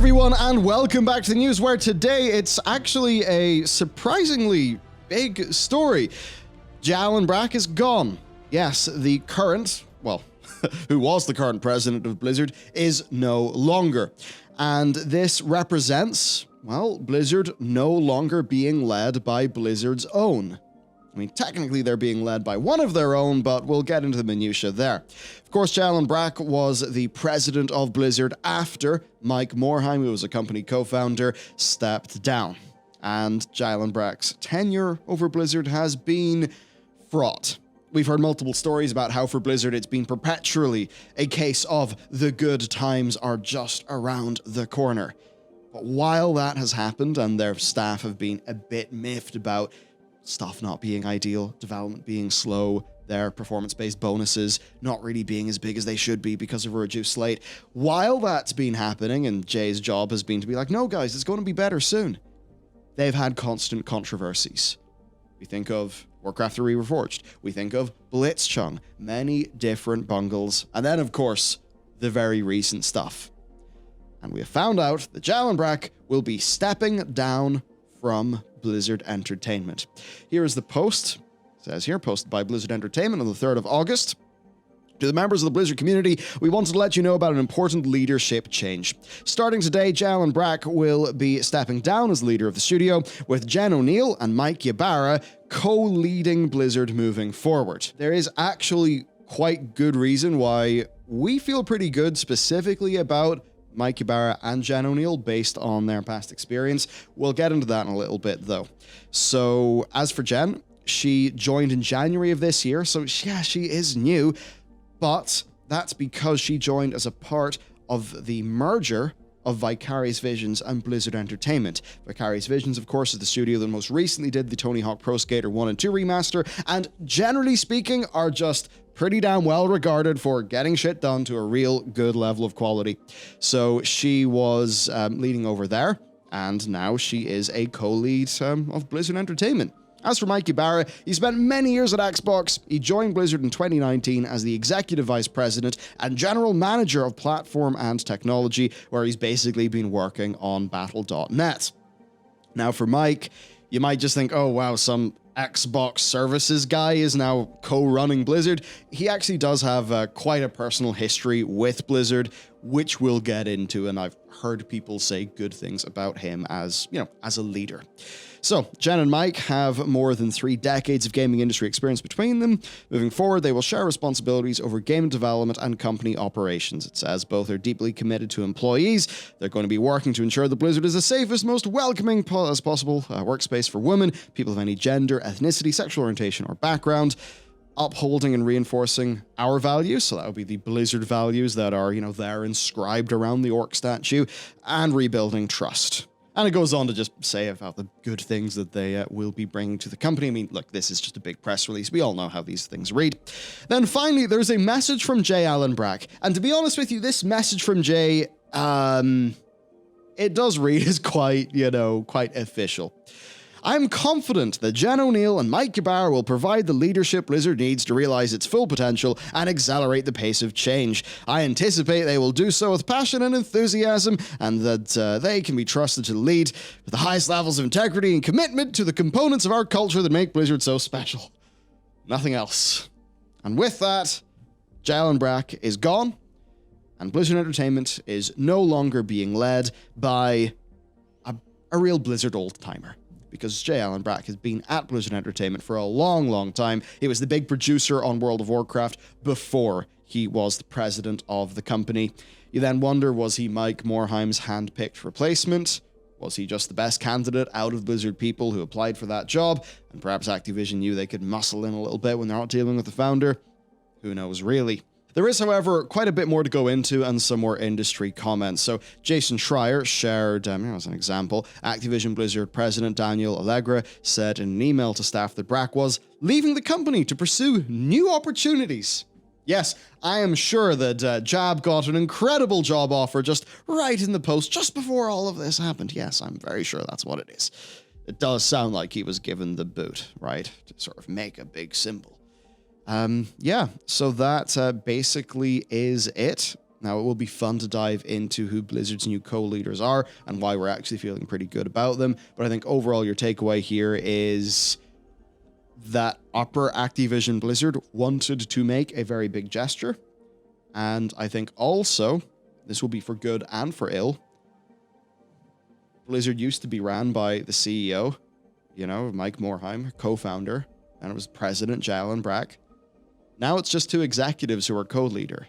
everyone, and welcome back to the news, where today it's actually a surprisingly big story. Alan Brack is gone. Yes, the current, who was the current president of Blizzard, is no longer. And this represents, Blizzard no longer being led by Blizzard's own. I mean, technically they're being led by one of their own, but we'll get into the minutiae there. Of course, Alan Brack was the president of Blizzard after Mike Morhaime, who was a company co-founder, stepped down. And Alan Brack's tenure over Blizzard has been fraught. We've heard multiple stories about how for Blizzard it's been perpetually a case of the good times are just around the corner. But while that has happened and their staff have been a bit miffed about stuff not being ideal, development being slow, their performance-based bonuses not really being as big as they should be because of a reduced slate. While that's been happening and Jay's job has been to be like, no guys, it's going to be better soon, they've had constant controversies. We think of Warcraft 3 Reforged. We think of Blitzchung. Many different bungles. And then, of course, the very recent stuff. And we have found out that Alan Brack will be stepping down from Blizzard Entertainment. Here is the post. It says here, posted by Blizzard Entertainment on the 3rd of August. To the members of the Blizzard community, we wanted to let you know about an important leadership change. Starting today, Alan Brack will be stepping down as leader of the studio, with Jen Oneal and Mike Ybarra co-leading Blizzard moving forward. There is actually quite good reason why we feel pretty good specifically about Mike Ybarra and Jen Oneal based on their past experience. We'll get into that in a little bit though. So as for Jen, she joined in January of this year, so yeah, she is new, but that's because she joined as a part of the merger of Vicarious Visions and Blizzard Entertainment. Vicarious Visions, of course, is the studio that most recently did the Tony Hawk Pro Skater 1 and 2 remaster, and generally speaking are just pretty damn well regarded for getting shit done to a real good level of quality. So she was leading over there, and now she is a co-lead of Blizzard Entertainment. As for Mike Ybarra, he spent many years at Xbox. He joined Blizzard in 2019 as the Executive Vice President and General Manager of Platform and Technology, where he's basically been working on Battle.net. Now for Mike, you might just think, oh wow, some Xbox services guy is now co-running Blizzard. He actually does have quite a personal history with Blizzard, which we'll get into, and I've heard people say good things about him as, as a leader. So, Jen and Mike have more than 3 decades of gaming industry experience between them. Moving forward, they will share responsibilities over game development and company operations. It says both are deeply committed to employees. They're going to be working to ensure that Blizzard is the safest, most welcoming as possible workspace for women, people of any gender, ethnicity, sexual orientation, or background. Upholding and reinforcing our values, so that would be the Blizzard values that are, there inscribed around the orc statue, and rebuilding trust. And it goes on to just say about the good things that they will be bringing to the company. I mean, look, this is just a big press release. We all know how these things read. Then finally, there's a message from Alan Brack. And to be honest with you, this message from Jay, it does read as quite official. I'm confident that Jen Oneal and Mike Ybarra will provide the leadership Blizzard needs to realize its full potential and accelerate the pace of change. I anticipate they will do so with passion and enthusiasm, and that they can be trusted to lead with the highest levels of integrity and commitment to the components of our culture that make Blizzard so special. Nothing else. And with that, Alan Brack is gone, and Blizzard Entertainment is no longer being led by a real Blizzard old-timer. Because Alan Brack has been at Blizzard Entertainment for a long, long time. He was the big producer on World of Warcraft before he was the president of the company. You then wonder, was he Mike Morhaime's hand-picked replacement? Was he just the best candidate out of Blizzard people who applied for that job? And perhaps Activision knew they could muscle in a little bit when they're not dealing with the founder? Who knows, really? There is, however, quite a bit more to go into and some more industry comments. So Jason Schreier shared, as an example, Activision Blizzard President Daniel Allegra said in an email to staff that Brack was leaving the company to pursue new opportunities. Yes, I am sure that Jab got an incredible job offer just right in the post, just before all of this happened. Yes, I'm very sure that's what it is. It does sound like he was given the boot, right, to sort of make a big symbol. So that basically is it. Now, it will be fun to dive into who Blizzard's new co-leaders are and why we're actually feeling pretty good about them. But I think overall your takeaway here is that upper Activision Blizzard wanted to make a very big gesture. And I think also, this will be for good and for ill, Blizzard used to be ran by the CEO, Mike Morhaime, co-founder, and it was President Jalen Brack. Now it's just two executives who are co-leader.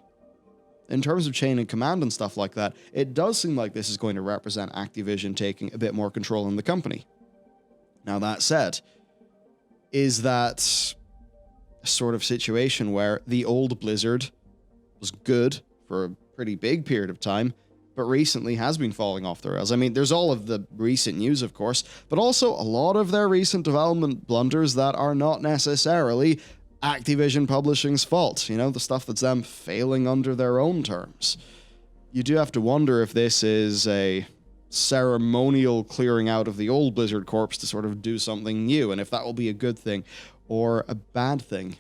In terms of chain of command and stuff like that, it does seem like this is going to represent Activision taking a bit more control in the company. Now, that said, is that a sort of situation where the old Blizzard was good for a pretty big period of time, but recently has been falling off the rails? I mean, there's all of the recent news, of course, but also a lot of their recent development blunders that are not necessarily Activision Publishing's fault, the stuff that's them failing under their own terms. You do have to wonder if this is a ceremonial clearing out of the old Blizzard corpse to sort of do something new, and if that will be a good thing or a bad thing,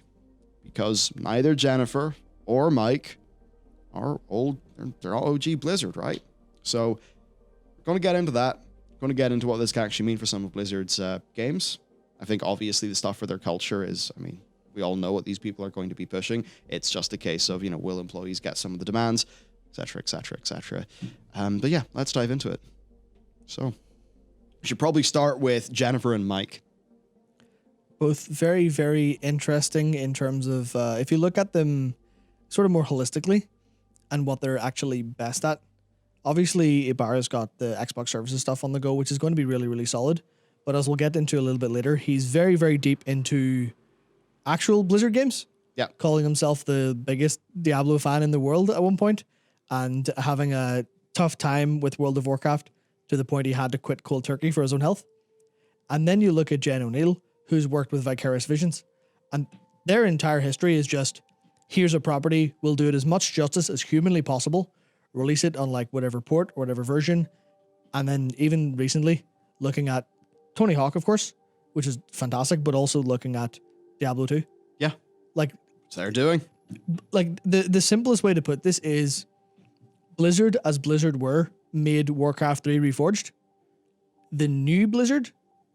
because neither Jennifer or Mike are old. They're all OG Blizzard, right? So we're going to get into that. We're going to get into what this can actually mean for some of Blizzard's games. I think obviously the stuff for their culture is, we all know what these people are going to be pushing. It's just a case of, will employees get some of the demands, etc., etc., etc. But yeah, let's dive into it. So we should probably start with Jennifer and Mike. Both very, very interesting in terms of, if you look at them sort of more holistically and what they're actually best at. Obviously, Ybarra's got the Xbox services stuff on the go, which is going to be really, really solid. But as we'll get into a little bit later, he's very, very deep into actual Blizzard games. Yeah. Calling himself the biggest Diablo fan in the world at one point, and having a tough time with World of Warcraft to the point he had to quit cold turkey for his own health. And then you look at Jen Oneal, who's worked with Vicarious Visions, and their entire history is just, here's a property, we'll do it as much justice as humanly possible, release it on whatever port or whatever version. And then even recently, looking at Tony Hawk, of course, which is fantastic, but also looking at Diablo 2. Yeah. What they're doing. The simplest way to put this is Blizzard, as Blizzard were, made Warcraft 3 Reforged. The new Blizzard,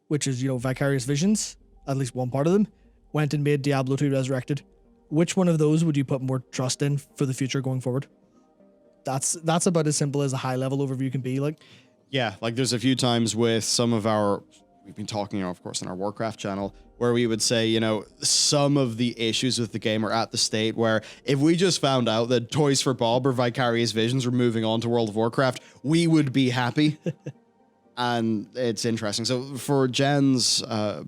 which is, Vicarious Visions, at least one part of them, went and made Diablo 2 Resurrected. Which one of those would you put more trust in for the future going forward? That's about as simple as a high level overview can be. Yeah, there's a few times with some of we've been talking, of course, on our Warcraft channel, where we would say, some of the issues with the game are at the state where if we just found out that Toys for Bob or Vicarious Visions were moving on to World of Warcraft, we would be happy. And it's interesting. So for Jen's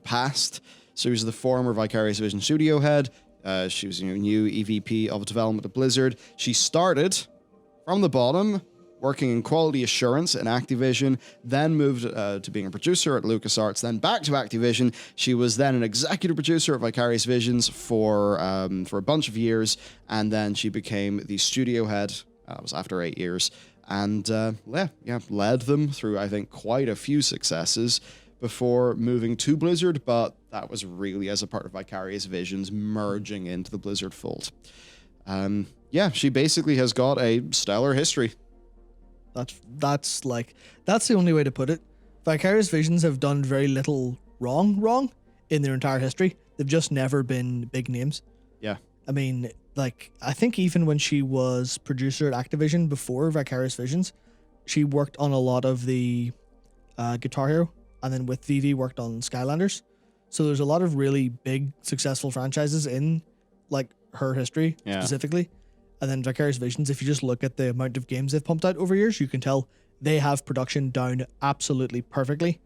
past, so she was the former Vicarious Vision studio head. She was new EVP of development at Blizzard. She started from the bottom, working in quality assurance in Activision, then moved to being a producer at LucasArts, then back to Activision. She was then an executive producer at Vicarious Visions for a bunch of years, and then she became the studio head. That was after 8 years, and led them through, I think, quite a few successes before moving to Blizzard, but that was really as a part of Vicarious Visions merging into the Blizzard fold. She basically has got a stellar history. That's the only way to put it. Vicarious Visions have done very little wrong in their entire history. They've just never been big names. Yeah. I think even when she was producer at Activision before Vicarious Visions, she worked on a lot of the Guitar Hero, and then with Vivi worked on Skylanders. So there's a lot of really big, successful franchises in her history specifically. And then Vicarious Visions, if you just look at the amount of games they've pumped out over years, you can tell they have production down absolutely perfectly,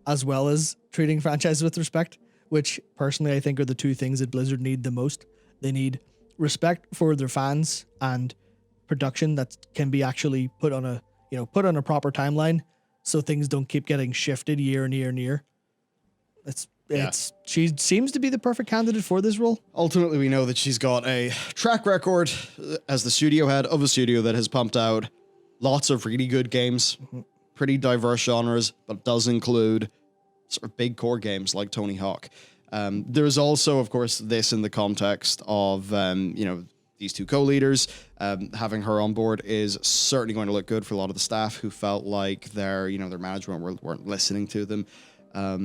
as well as treating franchises with respect, which personally I think are the two things that Blizzard need the most. They need respect for their fans and production that can be actually put on a proper timeline, so things don't keep getting shifted year and year and year. She seems to be the perfect candidate for this role. Ultimately, we know that she's got a track record as the studio head of a studio that has pumped out lots of really good games, pretty diverse genres, but does include sort of big core games like Tony Hawk. There's also, of course, this in the context of, these two co-leaders. Having her on board is certainly going to look good for a lot of the staff who felt like their management weren't listening to them.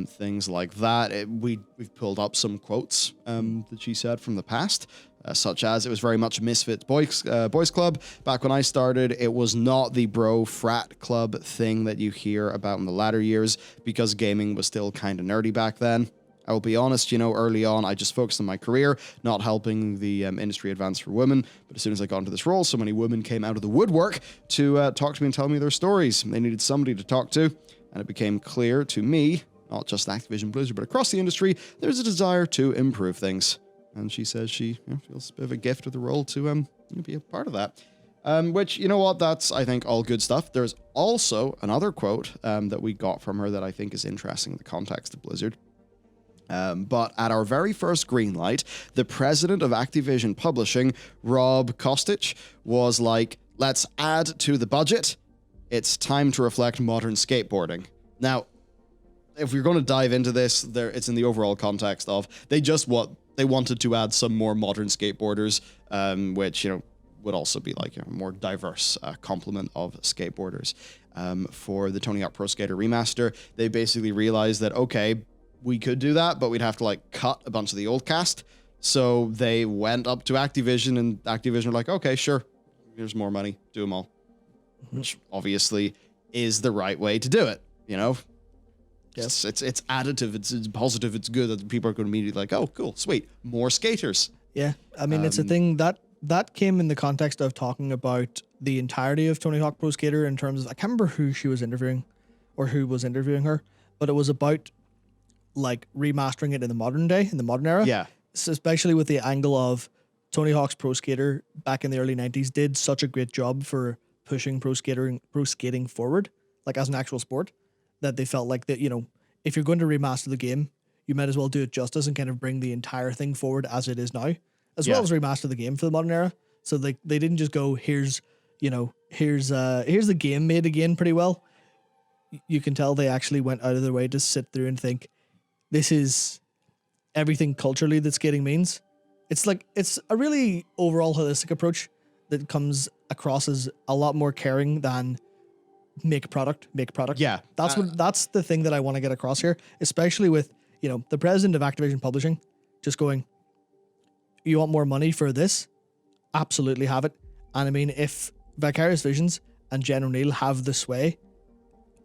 Things like that. We've pulled up some quotes that she said from the past, such as, "It was very much a misfit boys club. Back when I started, it was not the bro frat club thing that you hear about in the latter years, because gaming was still kind of nerdy back then. I will be honest, early on, I just focused on my career, not helping the industry advance for women. But as soon as I got into this role, so many women came out of the woodwork to talk to me and tell me their stories. They needed somebody to talk to, and it became clear to me, not just Activision Blizzard, but across the industry, there's a desire to improve things." And she says she feels a bit of a gift of the role to be a part of that. Which, that's, I think, all good stuff. There's also another quote that we got from her that I think is interesting in the context of Blizzard. But at our very first green light, the president of Activision Publishing, Rob Kostich, was like, "Let's add to the budget. It's time to reflect modern skateboarding." Now, if we're going to dive into this, it's in the overall context of they wanted to add some more modern skateboarders, which would also be like a more diverse complement of skateboarders. For the Tony Hawk Pro Skater remaster, they basically realized that, okay, we could do that, but we'd have to cut a bunch of the old cast. So they went up to Activision, and Activision were like, "Okay, sure, here's more money, do them all," which obviously is the right way to do it. Yep. It's additive, it's positive, it's good that people are going to immediately like, "Oh, cool, sweet, more skaters." Yeah, I mean, it's a thing that came in the context of talking about the entirety of Tony Hawk Pro Skater in terms of, I can't remember who she was interviewing or who was interviewing her, but it was about remastering it in the modern day, in the modern era. Yeah. So especially with the angle of Tony Hawk's Pro Skater back in the early 90s did such a great job for pushing pro skating forward, as an actual sport, that they felt like that, if you're going to remaster the game, you might as well do it justice and kind of bring the entire thing forward as it is now, as well as remaster the game for the modern era. So they didn't just go, here's the game made again pretty well. You can tell they actually went out of their way to sit through and think, this is everything culturally that skating means. It's a really overall holistic approach that comes across as a lot more caring than make product. Yeah. That's the thing that I want to get across here, especially with, the president of Activision Publishing just going, "You want more money for this? Absolutely have it." And I mean, if Vicarious Visions and Jen Oneal have the sway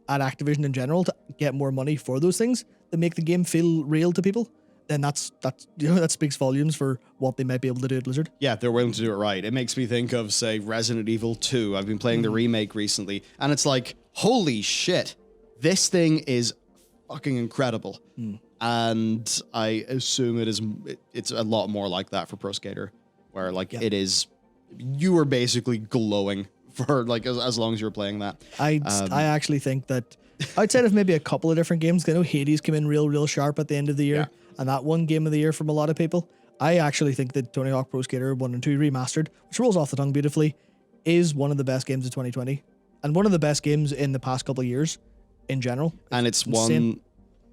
at Activision in general to get more money for those things that make the game feel real to people, then that speaks volumes for what they might be able to do at Blizzard. Yeah, they're willing to do it right. It makes me think of, say, Resident Evil 2. I've been playing the remake recently, and it's like, holy shit, this thing is fucking incredible. And I assume it's a lot more like that for Pro Skater, where it is, you were basically glowing for as long as you were playing that. I actually think that outside of maybe a couple of different games, 'cause I know Hades came in real sharp at the end of the year, and that won Game of the Year from a lot of people. I actually think that Tony Hawk Pro Skater 1 and 2 Remastered, which rolls off the tongue beautifully, is one of the best games of 2020, and one of the best games in the past couple of years in general. And it's one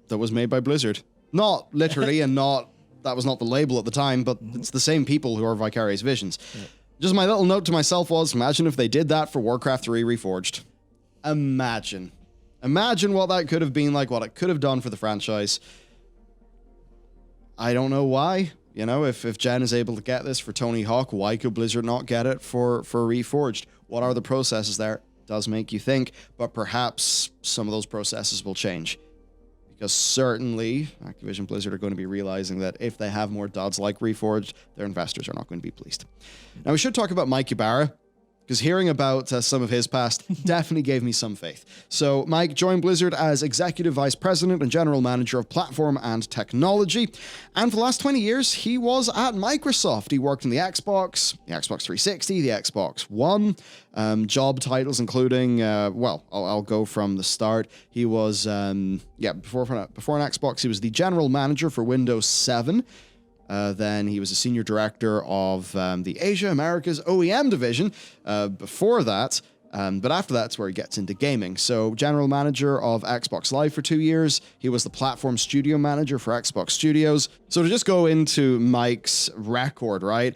that was made by Blizzard. Not literally, and that was not the label at the time, but it's the same people who are Vicarious Visions. Yeah. Just my little note to myself was, imagine if they did that for Warcraft 3 Reforged. Imagine what that could have been like, what it could have done for the franchise. I don't know why. If Jen is able to get this for Tony Hawk, why could Blizzard not get it for Reforged? What are the processes there? Does make you think, but perhaps some of those processes will change. Because certainly Activision Blizzard are going to be realizing that if they have more duds like Reforged, their investors are not going to be pleased. Now, we should talk about Mike Ybarra, because hearing about some of his past definitely gave me some faith. So Mike joined Blizzard as Executive Vice President and General Manager of Platform and Technology. And for the last 20 years, he was at Microsoft. He worked on the Xbox 360, the Xbox One, job titles including, I'll go from the start. He was, before an Xbox, he was the General Manager for Windows 7. Then he was a senior director of the Asia Americas OEM division. Before that, But after that's where he gets into gaming. So general manager of Xbox Live for 2 years. He was the platform studio manager for Xbox Studios. So to just go into Mike's record, right?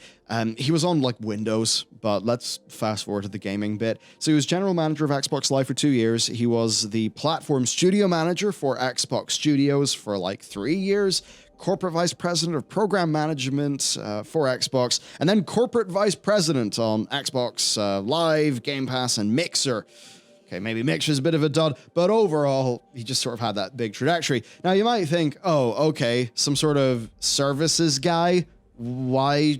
He was on like Windows, but let's fast forward to the gaming bit. So he was general manager of Xbox Live for 2 years. He was the platform studio manager for Xbox Studios for like 3 years. Corporate vice president of program management for Xbox, and then corporate vice president on Xbox Live, Game Pass, and Mixer. Okay, maybe Mixer's a bit of a dud, but overall, he just sort of had that big trajectory. Now, you might think, oh, okay, some sort of services guy. Why?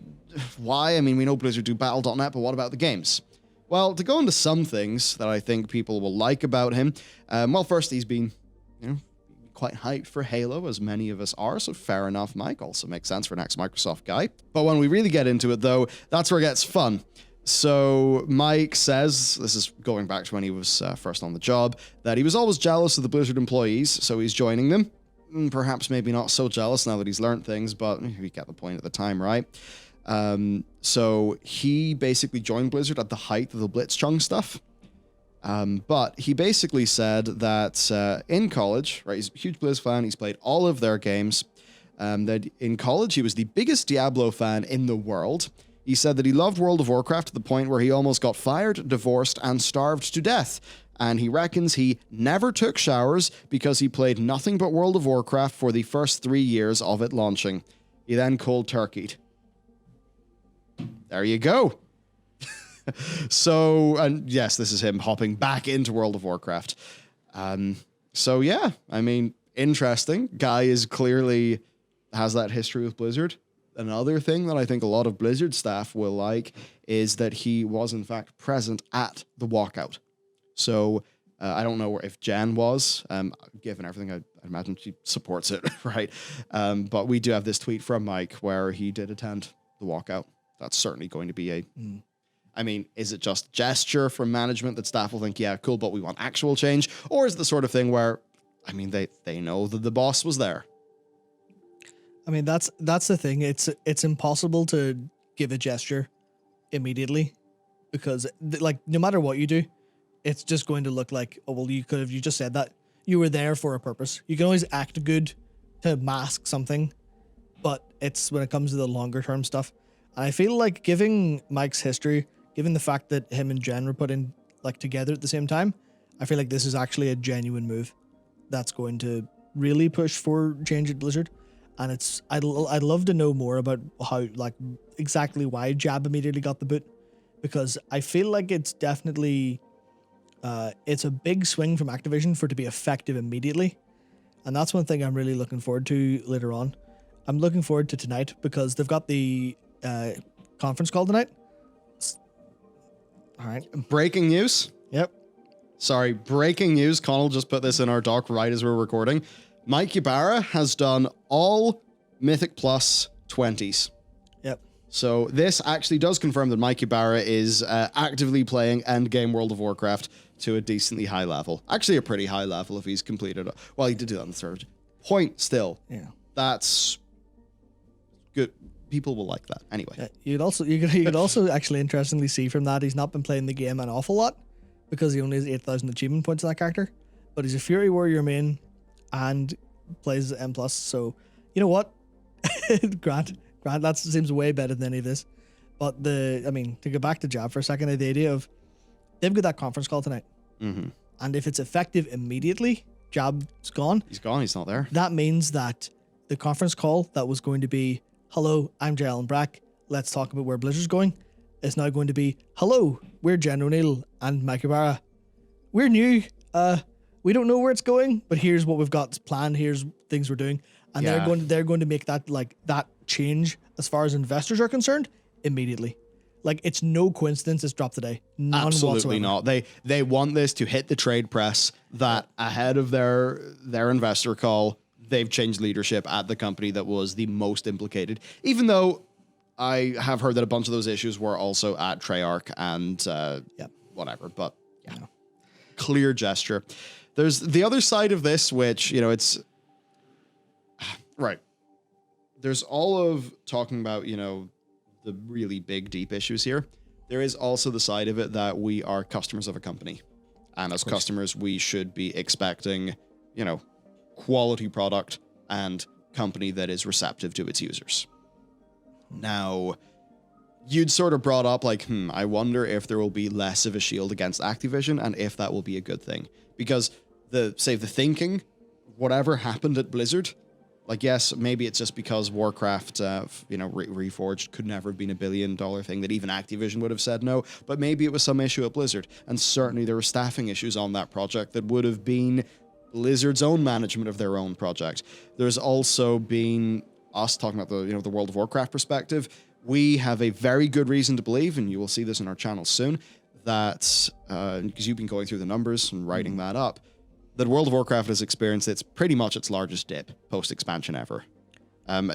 I mean, we know Blizzard do Battle.net, but what about the games? Well, to go into some things that I think people will like about him, well, first, he's been, quite hyped for Halo, as many of us are, so fair enough, Mike. Also makes sense for an ex-Microsoft guy. But when we really get into it, though, that's where it gets fun. So Mike says, this is going back to when he was first on the job, that he was always jealous of the Blizzard employees, so he's joining them. Perhaps maybe not so jealous now that he's learned things, but we get the point at the time, right? So he basically joined Blizzard at the height of the Blitzchung stuff. But he basically said that in college, right, he's a huge Blizz fan, he's played all of their games, that in college he was the biggest Diablo fan in the world. He said that he loved World of Warcraft to the point where he almost got fired, divorced, and starved to death. And he reckons he never took showers because he played nothing but World of Warcraft for the first 3 years of it launching. He then cold turkeyed. There you go. So, and yes, this is him hopping back into World of Warcraft. So yeah, I mean, interesting. Guy is clearly has that history with Blizzard. Another thing that I think a lot of Blizzard staff will like is that he was in fact present at the walkout. So I don't know if Jen was, given everything, I imagine she supports it, right? But we do have this tweet from Mike where he did attend the walkout. That's certainly going to be a... I mean, is it just gesture from management that staff will think, yeah, cool, but we want actual change? Or is it the sort of thing where, I mean, they know that the boss was there? I mean, that's the thing. It's impossible to give a gesture immediately because, like, no matter what you do, it's just going to look like, oh, well, you just said that. You were there for a purpose. You can always act good to mask something, but it's when it comes to the longer term stuff. And I feel like giving Mike's history, given the fact that him and Jen were put in like together at the same time, I feel like this is actually a genuine move that's going to really push for change at Blizzard. And I'd love to know more about how, like, exactly why Jab immediately got the boot, because I feel like it's definitely it's a big swing from Activision for it to be effective immediately, and that's one thing I'm really looking forward to later on. I'm looking forward to tonight because they've got the conference call tonight. All right. Breaking news. Yep. Sorry, breaking news. Connell just put this in our doc right as we're recording. Mike Ybarra has done all Mythic Plus 20s. Yep. So this actually does confirm that Mike Ybarra is actively playing endgame World of Warcraft to a decently high level. Actually, a pretty high level if he's completed it. Well, he did do that on the third point still. Yeah. That's good. People will like that. Anyway. You could also actually interestingly see from that he's not been playing the game an awful lot because he only has 8,000 achievement points in that character. But he's a Fury Warrior main and plays M+. So, you know what? Grant, that seems way better than any of this. But to go back to Jab for a second, the idea of they've got that conference call tonight. Mm-hmm. And if it's effective immediately, Jab's gone. He's gone. He's not there. That means that the conference call that was going to be, hello, I'm Jen Brack, let's talk about where Blizzard's going, is now going to be, hello, we're Jen Oneal and Mike Ybarra. We're new. We don't know where it's going, but here's what we've got planned. Here's things we're doing. And they're going to make that that change as far as investors are concerned immediately. Like, it's no coincidence it's dropped today. None Absolutely whatsoever. not. They want this to hit the trade press that ahead of their investor call, they've changed leadership at the company that was the most implicated. Even though I have heard that a bunch of those issues were also at Treyarch and whatever. But yeah, clear gesture. There's the other side of this, which, it's right. There's all of talking about, the really big, deep issues here. there is also the side of it that we are customers of a company. And as customers, we should be expecting, quality product and company that is receptive to its users. Now, you'd sort of brought up like, I wonder if there will be less of a shield against Activision and if that will be a good thing. Because the thinking, whatever happened at Blizzard, like, yes, maybe it's just because Warcraft, Reforged could never have been $1 billion thing that even Activision would have said no, but maybe it was some issue at Blizzard. And certainly there were staffing issues on that project that would have been Blizzard's own management of their own project. There's also been us talking about the World of Warcraft perspective. We have a very good reason to believe, and you will see this in our channel soon, that, because you've been going through the numbers and writing that up, that World of Warcraft has experienced pretty much its largest dip post-expansion ever.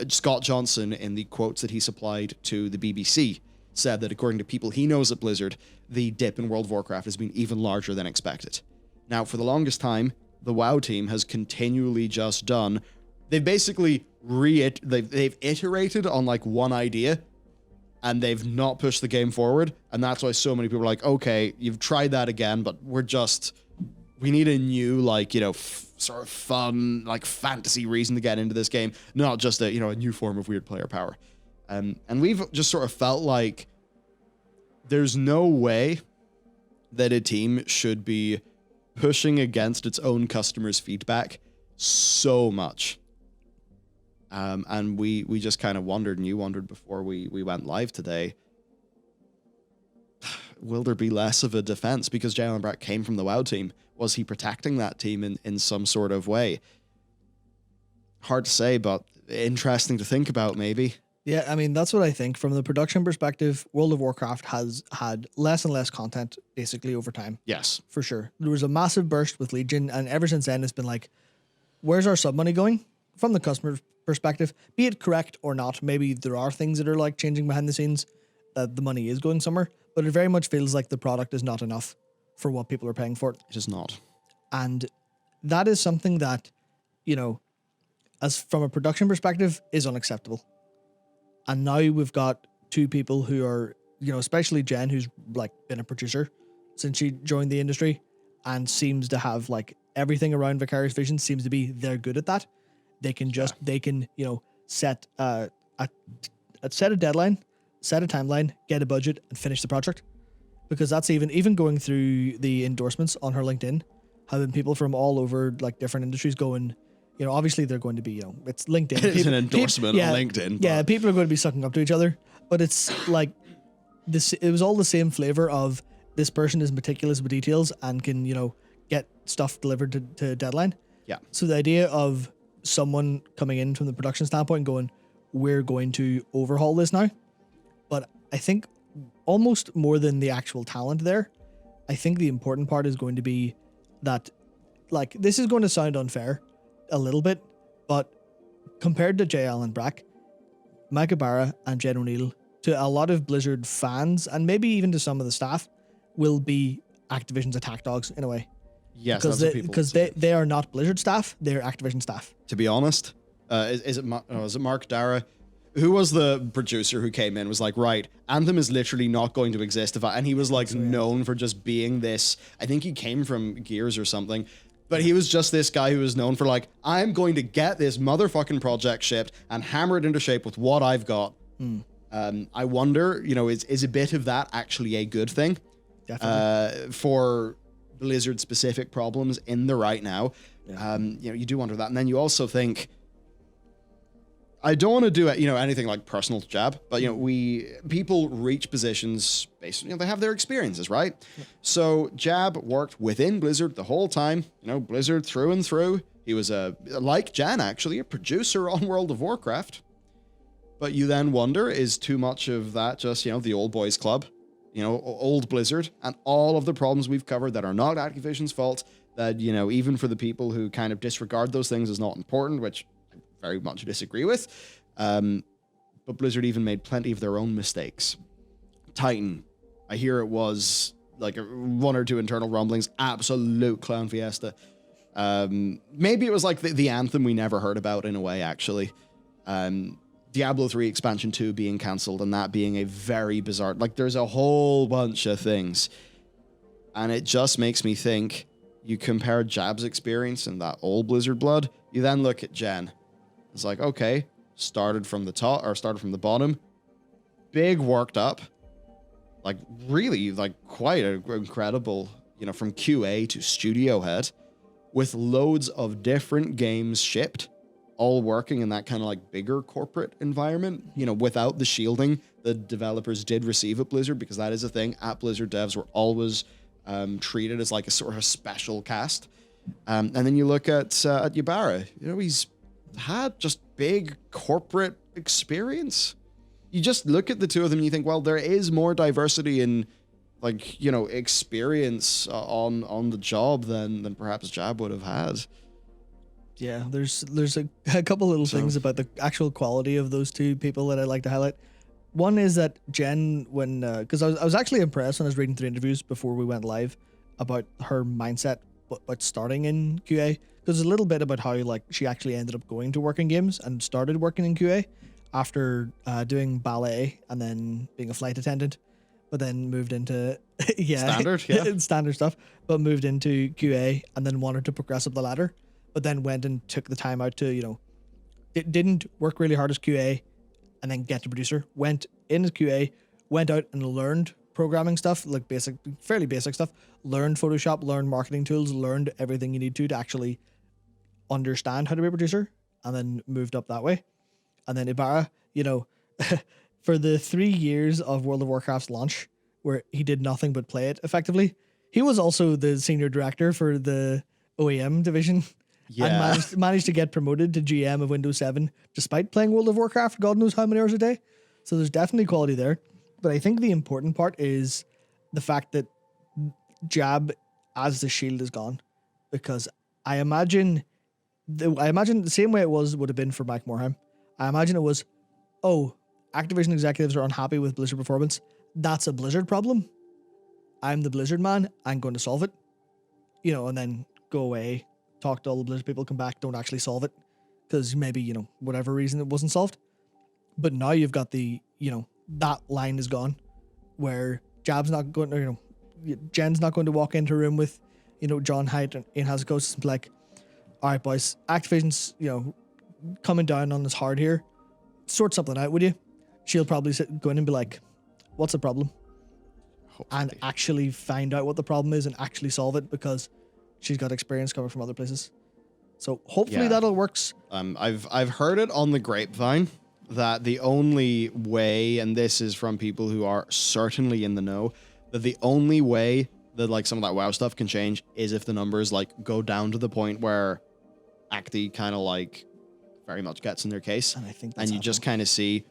Scott Johnson, in the quotes that he supplied to the BBC, said that according to people he knows at Blizzard, the dip in World of Warcraft has been even larger than expected. Now, for the longest time, the WoW team has continually just done... They've basically they've iterated on like one idea, and they've not pushed the game forward, and that's why so many people are like, okay, you've tried that again, but we need a new, sort of fun, fantasy reason to get into this game, not just a new form of weird player power. And we've just sort of felt like there's no way that a team should be pushing against its own customers' feedback so much. And we just kind of wondered, and you wondered before we went live today, will there be less of a defense? Because Jen and Brack came from the WoW team. Was he protecting that team in some sort of way? Hard to say, but interesting to think about, maybe. Yeah, I mean, that's what I think. From the production perspective, World of Warcraft has had less and less content, basically, over time. Yes. For sure. There was a massive burst with Legion, and ever since then, it's been like, where's our sub money going? From the customer perspective, be it correct or not, maybe there are things that are changing behind the scenes, that the money is going somewhere, but it very much feels like the product is not enough for what people are paying for it. It is not. And that is something that, as from a production perspective, is unacceptable. And now we've got two people who are, especially Jen, who's been a producer since she joined the industry and seems to have everything around Vicarious Vision seems to be they're good at that. They can set a deadline, set a timeline, get a budget, and finish the project. Because that's even going through the endorsements on her LinkedIn, having people from all over different industries going, obviously they're going to be, it's LinkedIn. It's an endorsement on LinkedIn. But. Yeah, people are going to be sucking up to each other. But it's this. It was all the same flavor of this person is meticulous with details and can, get stuff delivered to deadline. Yeah. So the idea of someone coming in from the production standpoint and going, we're going to overhaul this now. But I think almost more than the actual talent there, I think the important part is going to be that, this is going to sound unfair a little bit, but compared to JL and Brack, Mike Ybarra and Jen Oneal, to a lot of Blizzard fans, and maybe even to some of the staff, will be Activision's attack dogs in a way. Yes, because they are not Blizzard staff; they're Activision staff. To be honest, is it Mark Dara, who was the producer who came in, was like, right, Anthem is literally not going to exist and he was known for just being this. I think he came from Gears or something, but he was just this guy who was known for I'm going to get this motherfucking project shipped and hammer it into shape with what I've got. I wonder, is a bit of that actually a good thing? Definitely. For Blizzard specific problems in the right now. Yeah. You do wonder that. And then you also think, I don't want to do it, anything personal jab, but people reach positions based on, they have their experiences, right? Yeah. So Jab worked within Blizzard the whole time, Blizzard through and through. He was like Jan actually, a producer on World of Warcraft. But you then wonder, is too much of that just, the old boys club? Old Blizzard, and all of the problems we've covered that are not Activision's fault, that, even for the people who kind of disregard those things as not important, which I very much disagree with, but Blizzard even made plenty of their own mistakes. Titan, I hear it was one or two internal rumblings, absolute clown fiesta. Maybe it was the Anthem we never heard about in a way, actually. Diablo 3 Expansion 2 being cancelled and that being a very bizarre... Like, there's a whole bunch of things. And it just makes me think, you compare Jab's experience and that old Blizzard blood, you then look at Jen. It's like, okay, started from the top, or started from the bottom, big worked up, like really, like quite incredible, you know, from QA to studio head, with loads of different games shipped, all working in that kind of like bigger corporate environment, you know, without the shielding the developers did receive at Blizzard, because that is a thing. At Blizzard, devs were always treated as like a sort of special caste. And then you look at Ybarra, you know, he's had just big corporate experience. You just look at the two of them and you think, well, there is more diversity in, like, you know, experience on the job than perhaps Jab would have had. Yeah, there's a couple little things about the actual quality of those two people that I'd like to highlight. One is that Jen, when because I was actually impressed when I was reading through interviews before we went live about her mindset about starting in QA. Because a little bit about how like she actually ended up going to work in games and started working in QA after doing ballet and then being a flight attendant, but then moved into standard stuff, but moved into QA and then wanted to progress up the ladder, but then went and took the time out to, you know, it didn't work really hard as QA and then get to producer, went in as QA, went out and learned programming stuff, like fairly basic stuff, learned Photoshop, learned marketing tools, learned everything you need to actually understand how to be a producer, and then moved up that way. And then Ybarra, you know, for the 3 years of World of Warcraft's launch, where he did nothing but play it effectively, he was also the senior director for the OEM division. Yeah. And managed to get promoted to GM of Windows 7 despite playing World of Warcraft God knows how many hours a day. So there's definitely quality there. But I think the important part is the fact that Jab as the shield is gone, because I imagine the same way it would have been for Mike Morhaime. I imagine it was, oh, Activision executives are unhappy with Blizzard performance. That's a Blizzard problem. I'm the Blizzard man. I'm going to solve it. You know, and then go away, talk to all the Blizzard people, come back, don't actually solve it because maybe, you know, whatever reason it wasn't solved. But now you've got the, you know, that line is gone where Jab's not going to, you know, Jen's not going to walk into a room with, you know, John Haidt and Ian Hazzikos and be like, all right, boys, Activision's, you know, coming down on us hard here. Sort something out, would you? She'll probably go in and be like, what's the problem? Hopefully. And actually find out what the problem is and actually solve it because she's got experience coming from other places. So hopefully that'll works. I've heard it on the grapevine that the only way, and this is from people who are certainly in the know, that the only way that like some of that WoW stuff can change is if the numbers like go down to the point where Acti kind of like very much gets in their case. And I think you just kind of see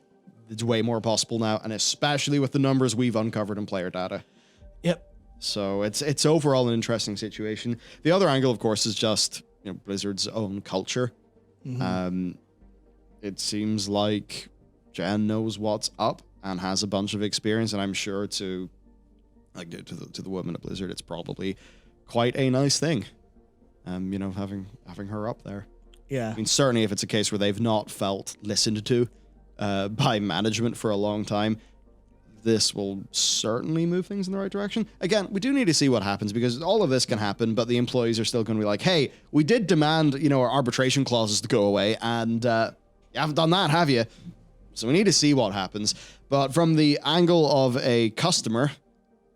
it's way more possible now, and especially with the numbers we've uncovered in player data. Yep. So it's overall an interesting situation. The other angle, of course, is just, you know, Blizzard's own culture. Mm-hmm. It seems like Jen knows what's up and has a bunch of experience, and I'm sure to the woman at Blizzard, it's probably quite a nice thing. You know, having her up there. Yeah. I mean, certainly if it's a case where they've not felt listened to by management for a long time, this will certainly move things in the right direction. Again, we do need to see what happens because all of this can happen, but the employees are still going to be like, hey, we did demand, you know, our arbitration clauses to go away, and you haven't done that, have you? So we need to see what happens. But from the angle of a customer,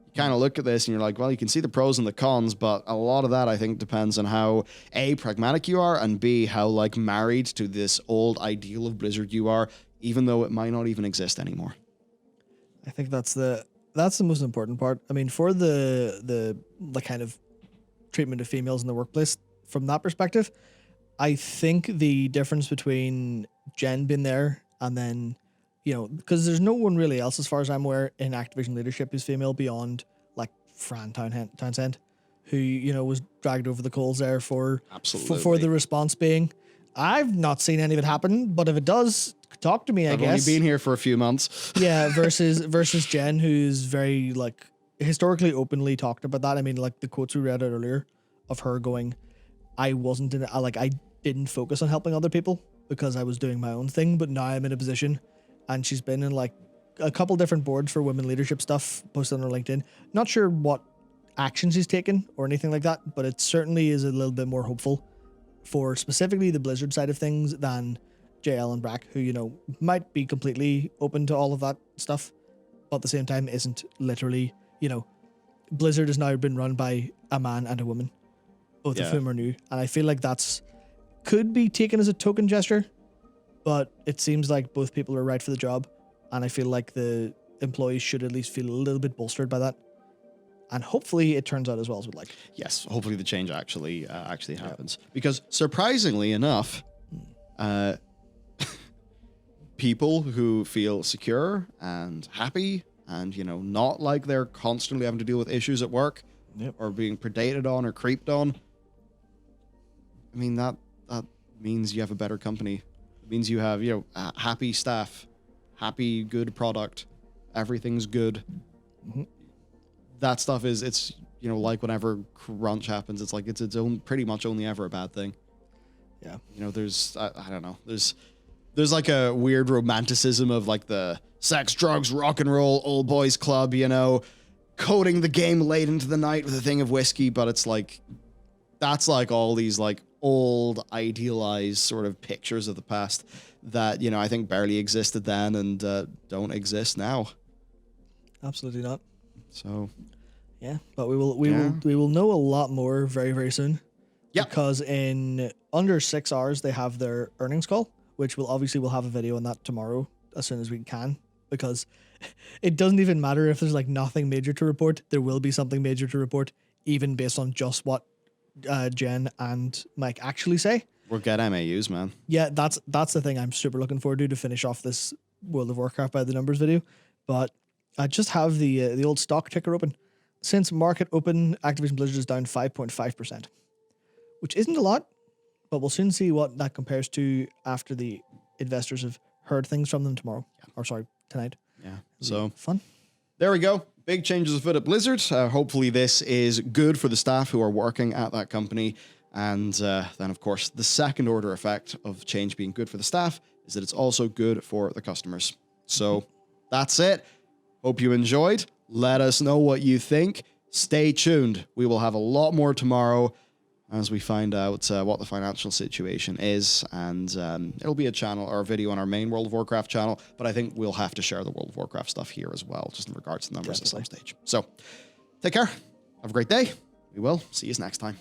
you kind of look at this and you're like, well, you can see the pros and the cons, but a lot of that, I think, depends on how, A, pragmatic you are, and B, how, like, married to this old ideal of Blizzard you are, even though it might not even exist anymore. I think that's the most important part. I mean, for the kind of treatment of females in the workplace, from that perspective, I think the difference between Jen being there and then, you know, because there's no one really else, as far as I'm aware, in Activision leadership who's female beyond like Fran Townsend, who, you know, was dragged over the coals there for the response being, I've not seen any of it happen, but if it does, talk to me, I guess. I've only been here for a few months. Yeah, versus Jen, who's very, like, historically openly talked about that. I mean, like, the quotes we read out earlier of her going, I didn't focus on helping other people. because I was doing my own thing, but now I'm in a position, and she's been in like a couple different boards for women leadership stuff posted on her LinkedIn. Not sure what action she's taken or anything like that, but it certainly is a little bit more hopeful for specifically the Blizzard side of things than JL and Brack, who, you know, might be completely open to all of that stuff, but at the same time isn't literally, you know, Blizzard has now been run by a man and a woman, both of whom are new. And I feel like that's could be taken as a token gesture, but it seems like both people are right for the job. And I feel like the employees should at least feel a little bit bolstered by that. And hopefully it turns out as well as we'd like. Yes, hopefully the change actually happens. Because surprisingly enough, people who feel secure and happy and, you know, not like they're constantly having to deal with issues at work or being predated on or creeped on. I mean, that means you have a better company. It means you have, you know, happy staff, happy, good product. Everything's good. Mm-hmm. That stuff is, it's, you know, like whenever crunch happens, it's like it's its own, pretty much only ever a bad thing. Yeah. You know, there's, I don't know, there's like a weird romanticism of like the sex, drugs, rock and roll, old boys club, you know, coding the game late into the night with a thing of whiskey. But it's like, that's like all these like old idealized sort of pictures of the past that, you know, I think barely existed then and don't exist now. Absolutely not. So, yeah, but we will know a lot more very, very soon. Yeah. Because in under 6 hours they have their earnings call, which we'll have a video on that tomorrow as soon as we can, because it doesn't even matter if there's like nothing major to report. There will be something major to report, even based on just what Jen and Mike actually say. We'll get MAUs, man. Yeah, that's the thing I'm super looking forward to finish off this World of Warcraft by the numbers video. But I just have the old stock ticker open. Since market open, Activision Blizzard is down 5.5%, which isn't a lot, but we'll soon see what that compares to after the investors have heard things from them tomorrow. Yeah. Or sorry, tonight. Yeah. So fun. There we go. Big changes afoot at Blizzard. Hopefully this is good for the staff who are working at that company. And then, of course, the second order effect of change being good for the staff is that it's also good for the customers. So that's it. Hope you enjoyed. Let us know what you think. Stay tuned. We will have a lot more tomorrow as we find out what the financial situation is. And it'll be a channel or a video on our main World of Warcraft channel. But I think we'll have to share the World of Warcraft stuff here as well, just in regards to the numbers at some stage. So take care. Have a great day. We will see you next time.